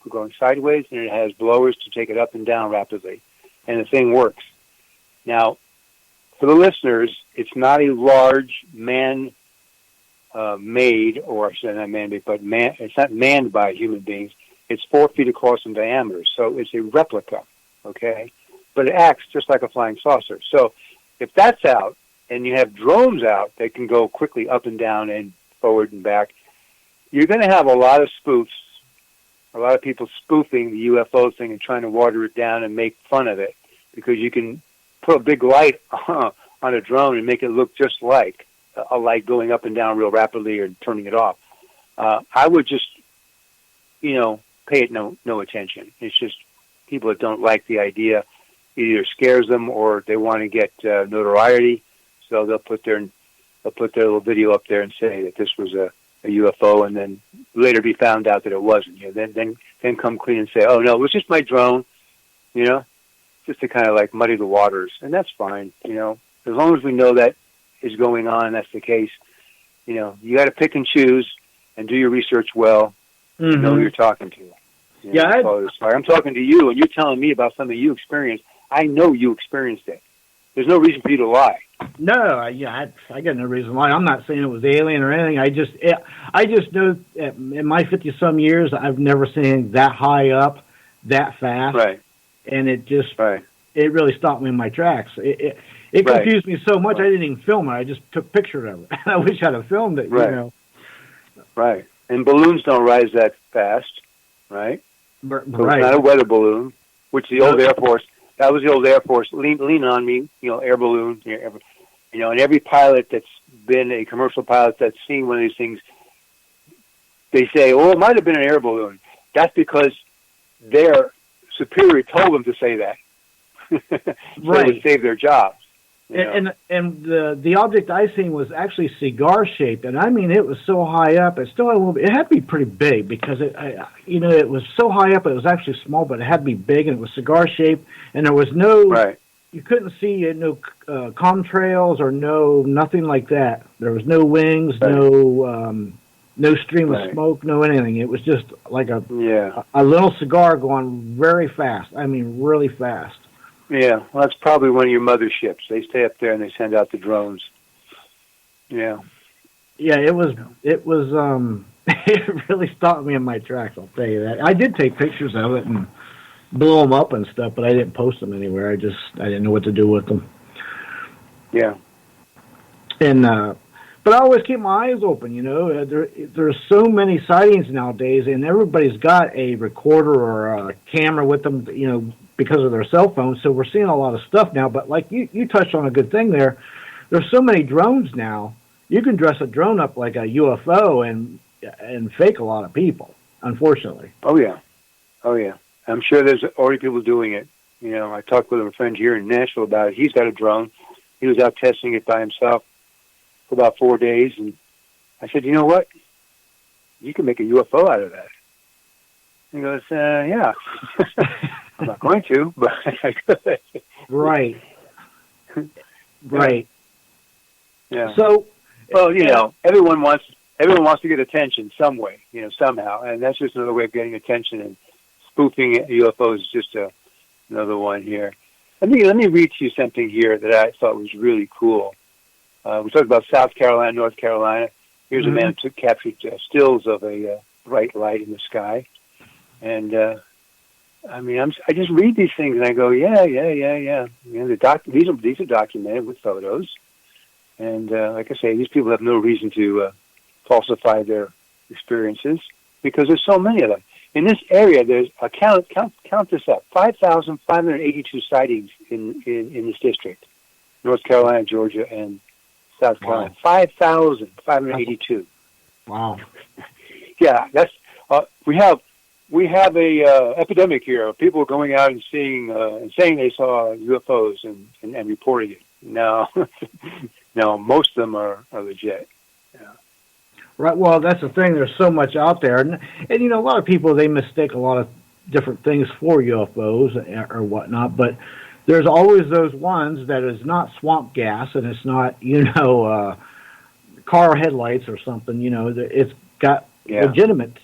going sideways, and it has blowers to take it up and down rapidly, and the thing works. Now, for the listeners, it's not a large made, or I should not man-made, but it's not manned by human beings. It's 4 feet across in diameter, so it's a replica, okay? But it acts just like a flying saucer. So if that's out, and you have drones out that can go quickly up and down and forward and back, you're going to have a lot of spoofs, a lot of people spoofing the UFO thing and trying to water it down and make fun of it, because you can put a big light on a drone and make it look just like a light going up and down real rapidly or turning it off. I would just, pay it no attention. It's just people that don't like the idea. It either scares them or they want to get notoriety, so they'll put their little video up there and say that this was a UFO, and then later be found out that it wasn't. Then come clean and say, "Oh no, it was just my drone," just to kind of like muddy the waters, and that's fine. As long as we know that is going on, and that's the case. You got to pick and choose and do your research well. Mm-hmm. Know who you're talking to. I'm talking to you, and you're telling me about something you experienced. I know you experienced it. There's no reason for you to lie. No, I got no reason why. I'm not saying it was alien or anything. I just know that in my 50-some years, I've never seen that high up, that fast. Right. And it just, it really stopped me in my tracks. It confused me so much, I didn't even film it. I just took pictures of it. I wish I'd have filmed it, Right. And balloons don't rise that fast, right? So it's not a weather balloon, which the old Air Force, that was the old Air Force, lean on me, air balloon, and every pilot that's been a commercial pilot that's seen one of these things, they say, it might have been an air balloon. That's because their superior told them to say that. So it would save their jobs. And the object I seen was actually cigar shaped, and I mean it was so high up. It still had a little bit. It had to be pretty big because it was so high up. It was actually small, but it had to be big, and it was cigar shaped. And there was no you couldn't see no contrails or nothing like that. There was no wings, no stream of smoke, no anything. It was just like a little cigar going very fast. I mean, really fast. Yeah, well, that's probably one of your motherships. They stay up there and they send out the drones. Yeah. Yeah, it was, it really stopped me in my tracks, I'll tell you that. I did take pictures of it and blew them up and stuff, but I didn't post them anywhere. I didn't know what to do with them. Yeah. And, but I always keep my eyes open, There's so many sightings nowadays, and everybody's got a recorder or a camera with them, because of their cell phones, so we're seeing a lot of stuff now. But like you touched on a good thing there. There's so many drones now. You can dress a drone up like a UFO and fake a lot of people, unfortunately. Oh yeah. I'm sure there's already people doing it. I talked with a friend here in Nashville about it. He's got a drone. He was out testing it by himself for about 4 days, and I said, you know what? You can make a UFO out of that. He goes, yeah. I'm not going to, but I could. Right. Yeah. So, well, everyone wants to get attention some way, somehow, and that's just another way of getting attention. And spoofing UFOs is just another one here. Let me read to you something here that I thought was really cool. We talked about South Carolina, North Carolina. Here's a man who captured stills of a bright light in the sky, and I just read these things and I go, yeah. These are documented with photos, and like I say, these people have no reason to falsify their experiences because there's so many of them in this area. There's count this up: 5,582 sightings in this district, North Carolina, Georgia, and South Carolina. Wow. 5,582. Wow. Yeah, that's we have a epidemic here of people going out and seeing and saying they saw UFOs and reporting it. No, no, most of them are legit. Yeah. Right. Well, that's the thing. There's so much out there, and a lot of people, they mistake a lot of different things for UFOs or whatnot. But there's always those ones that is not swamp gas, and it's not car headlights or something. It's got legitimate.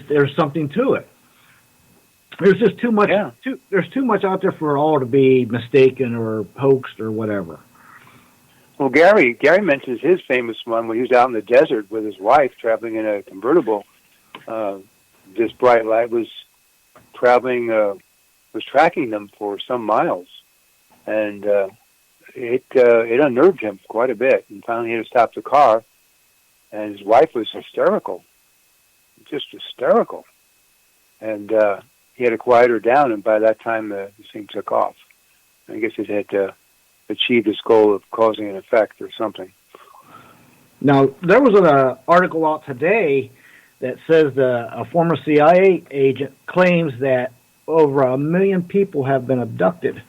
There's something to it. There's just too much. Yeah. There's too much out there for all to be mistaken or hoaxed or whatever. Well, Gary mentions his famous one when he was out in the desert with his wife traveling in a convertible. This bright light was tracking them for some miles, and it unnerved him quite a bit. And finally, he had to stop the car, and his wife was hysterical, just hysterical, and he had to quiet her down. And by that time, this thing took off. I guess it had achieved its goal of causing an effect or something. Now, there was an article out today that says a former CIA agent claims that over 1 million people have been abducted.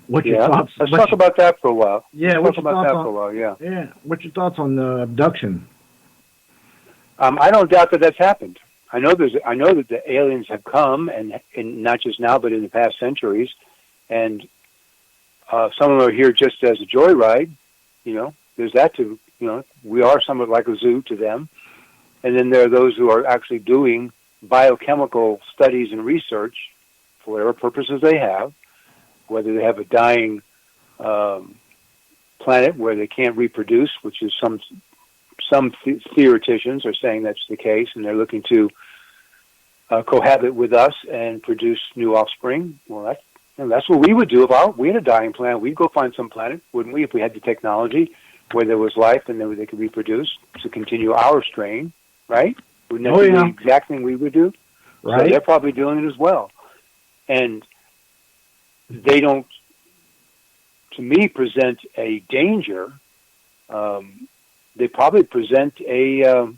What's your thoughts? Let's talk about that for a while. Yeah, what's your thoughts on that? Yeah, what's your thoughts on the abduction? I don't doubt that that's happened. I know that the aliens have come, and not just now, but in the past centuries, and some of them are here just as a joyride. There's that too. We are somewhat like a zoo to them, and then there are those who are actually doing biochemical studies and research for whatever purposes they have, whether they have a dying planet where they can't reproduce, which is some theoreticians are saying that's the case, and they're looking to cohabit with us and produce new offspring. Well, that's what we would do if we had a dying planet. We'd go find some planet, wouldn't we, if we had the technology where there was life and then they could reproduce to continue our strain, right? Wouldn't that be the exact thing we would do? Right. So they're probably doing it as well. And they don't, to me, present a danger. They probably present a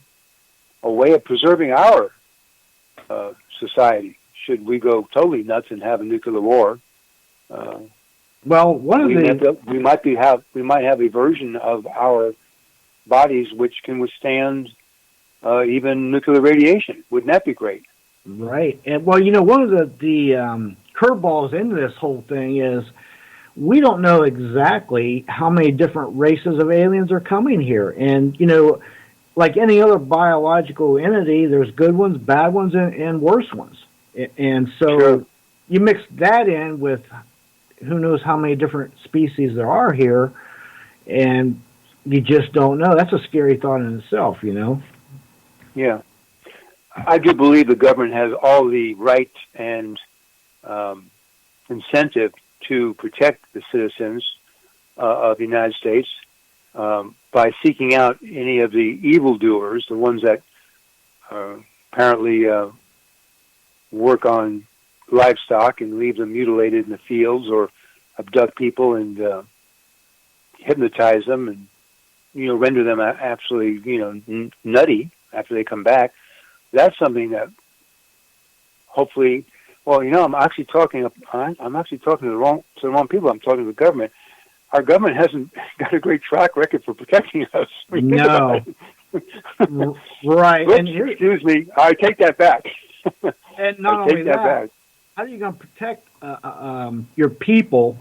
way of preserving our society. Should we go totally nuts and have a nuclear war? Well, we might have a version of our bodies which can withstand even nuclear radiation. Wouldn't that be great? Right. And well, one of the curveballs into this whole thing is we don't know exactly how many different races of aliens are coming here. And, like any other biological entity, there's good ones, bad ones, and worse ones. And so you mix that in with who knows how many different species there are here, and you just don't know. That's a scary thought in itself, Yeah. I do believe the government has all the right and incentive to protect the citizens of the United States by seeking out any of the evildoers, the ones that apparently work on livestock and leave them mutilated in the fields, or abduct people and hypnotize them and render them absolutely nutty after they come back. That's something that hopefully. Well, I'm actually talking to the wrong people. I'm talking to the government. Our government hasn't got a great track record for protecting us. No. Right. Oops, and excuse me. I take that back. And not only that, how are you going to protect your people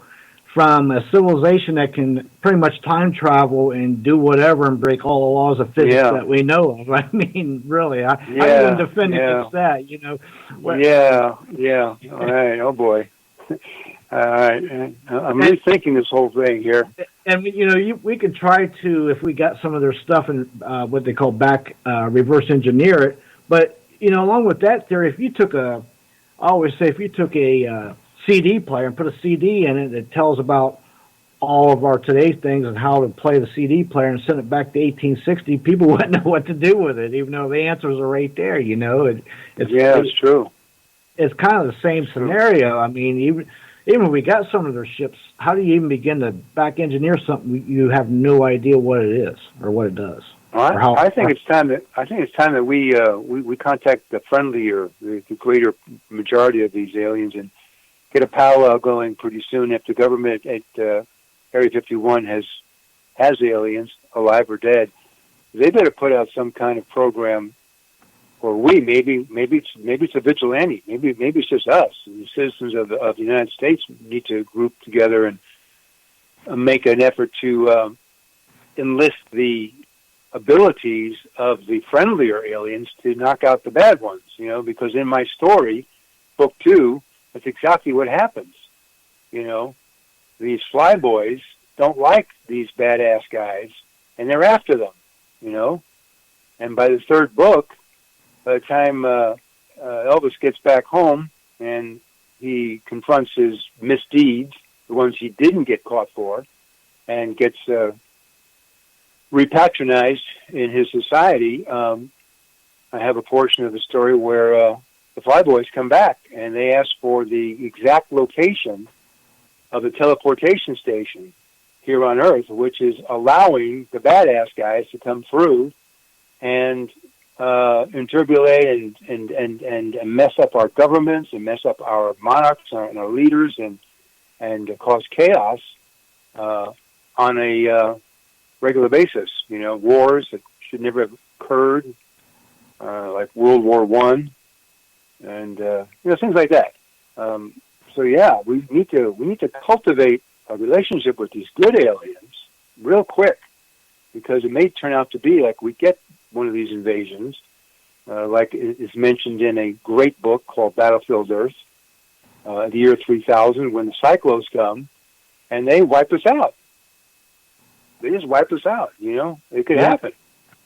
from a civilization that can pretty much time travel and do whatever and break all the laws of physics that we know of? I mean, really, how are you going to defend against that? Yeah. All right. Oh boy. All right. I'm rethinking this whole thing here. And we could try to, if we got some of their stuff and what they call reverse engineer it. But along with that theory, if you took a CD player and put a CD in it that tells about all of our today's things and how to play the CD player and send it back to 1860, people wouldn't know what to do with it, even though the answers are right there. It's true. It's kind of the same scenario. I mean, even if we got some of their ships, how do you even begin to back engineer something you have no idea what it is or what it does? I think it's time that we contact the friendlier, the greater majority of these aliens and get a powwow going pretty soon. If the government at Area 51 has aliens, alive or dead, they better put out some kind of program. Or maybe it's a vigilante. Maybe it's just us. The citizens of the United States need to group together and make an effort to enlist the abilities of the friendlier aliens to knock out the bad ones. Because in my story, book 2, that's exactly what happens. You know, these flyboys don't like these badass guys, and they're after them, you know. And by the 3rd book, by the time Elvis gets back home and he confronts his misdeeds, the ones he didn't get caught for, and gets repatronized in his society, I have a portion of the story where the flyboys come back and they ask for the exact location of the teleportation station here on Earth, which is allowing the badass guys to come through and interbulate and mess up our governments and mess up our monarchs and our leaders and cause chaos on a regular basis. You know, wars that should never have occurred, like World War I, and you know, things like that. So yeah, we need to cultivate a relationship with these good aliens real quick, because it may turn out to be like we get one of these invasions, like is mentioned in a great book called Battlefield Earth, the year 3000, when the cyclones come and they wipe us out. They just wipe us out. You know, it could happen.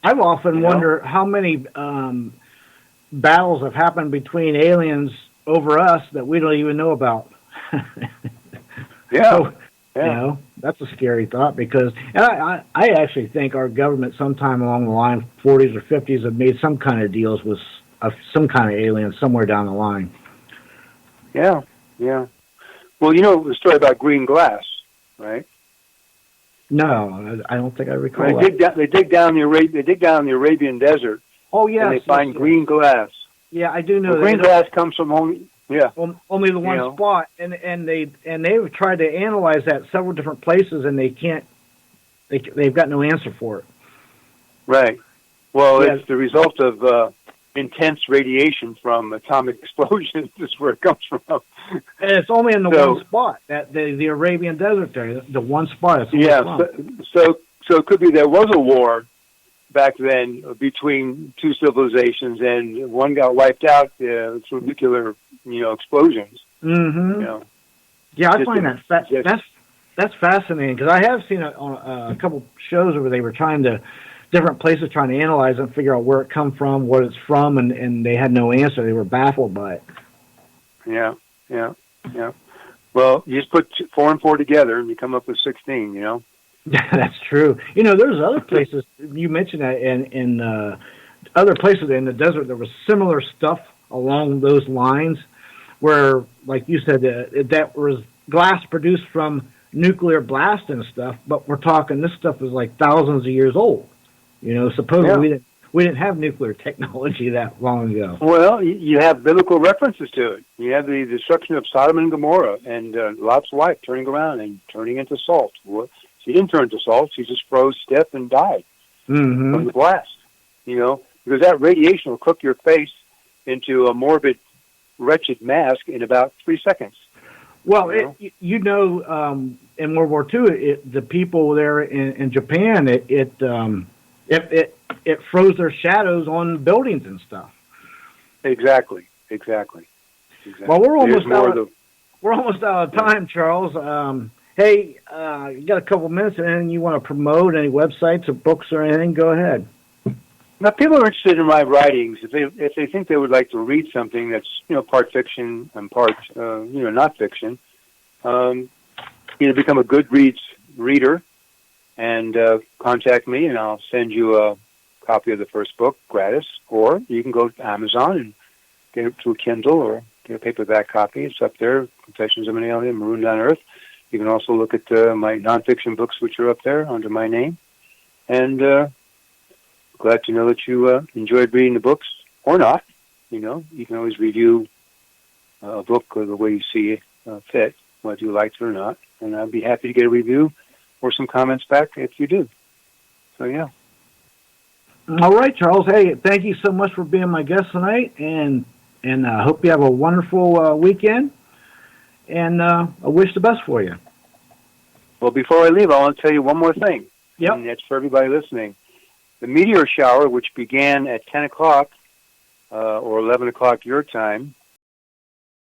I've often wondered how many battles have happened between aliens over us that we don't even know about. So, you know, that's a scary thought, because and I actually think our government sometime along the line, 40s or 50s, have made some kind of deals with some kind of alien somewhere down the line. Yeah. Well, you know the story about green glass, right? No, I don't think I recall. They dig down the Arabian desert. Oh yeah, and they find green glass. Yeah, I do know. Well, green glass comes from only the one spot, and they've tried to analyze that several different places, and they can't. They've got no answer for it. Right. Well, it's the result of intense radiation from atomic explosions. Is where it comes from. And it's only in the one spot, that the Arabian desert there, the one spot. So it could be there was a war back then between two civilizations, and one got wiped out through nuclear, explosions. Mm-hmm. You know, yeah, I find that's fascinating, because I have seen it on a couple shows where they were different places trying to analyze and figure out where it come from, what it's from, and they had no answer. They were baffled by it. Yeah. Well, you just put 4 and 4 together, and you come up with 16. You know. That's true. There's other places you mentioned that in other places in the desert there was similar stuff along those lines, where, like you said, that was glass produced from nuclear blast and stuff. But we're talking this stuff is like thousands of years old. Supposedly we didn't have nuclear technology that long ago. Well, you have biblical references to it. You have the destruction of Sodom and Gomorrah, and Lot's wife turning around and turning into salt. She didn't turn to salt. She just froze stiff and died from the blast. Because that radiation will cook your face into a morbid, wretched mask in about 3 seconds. Well, in World War II, the people there in Japan, it froze their shadows on buildings and stuff. Exactly. Well, we're almost out of time, Charles. Hey, you got a couple minutes, and anything you want to promote, any websites or books or anything, go ahead. Now, people are interested in my writings. If they think they would like to read something that's part fiction and part not fiction, either become a Goodreads reader and contact me, and I'll send you a copy of the first book gratis, or you can go to Amazon and get it through Kindle or get a paperback copy. It's up there, Confessions of an Alien, Marooned on Earth. You can also look at my nonfiction books, which are up there under my name. And glad to know that you enjoyed reading the books, or not. You can always review a book the way you see fit, whether you liked it or not. And I'd be happy to get a review or some comments back if you do. So, yeah. All right, Charles. Hey, thank you so much for being my guest tonight, and I hope you have a wonderful weekend. And I wish the best for you. Well, before I leave, I want to tell you one more thing. Yep. And that's for everybody listening. The meteor shower, which began at 10 o'clock or 11 o'clock your time,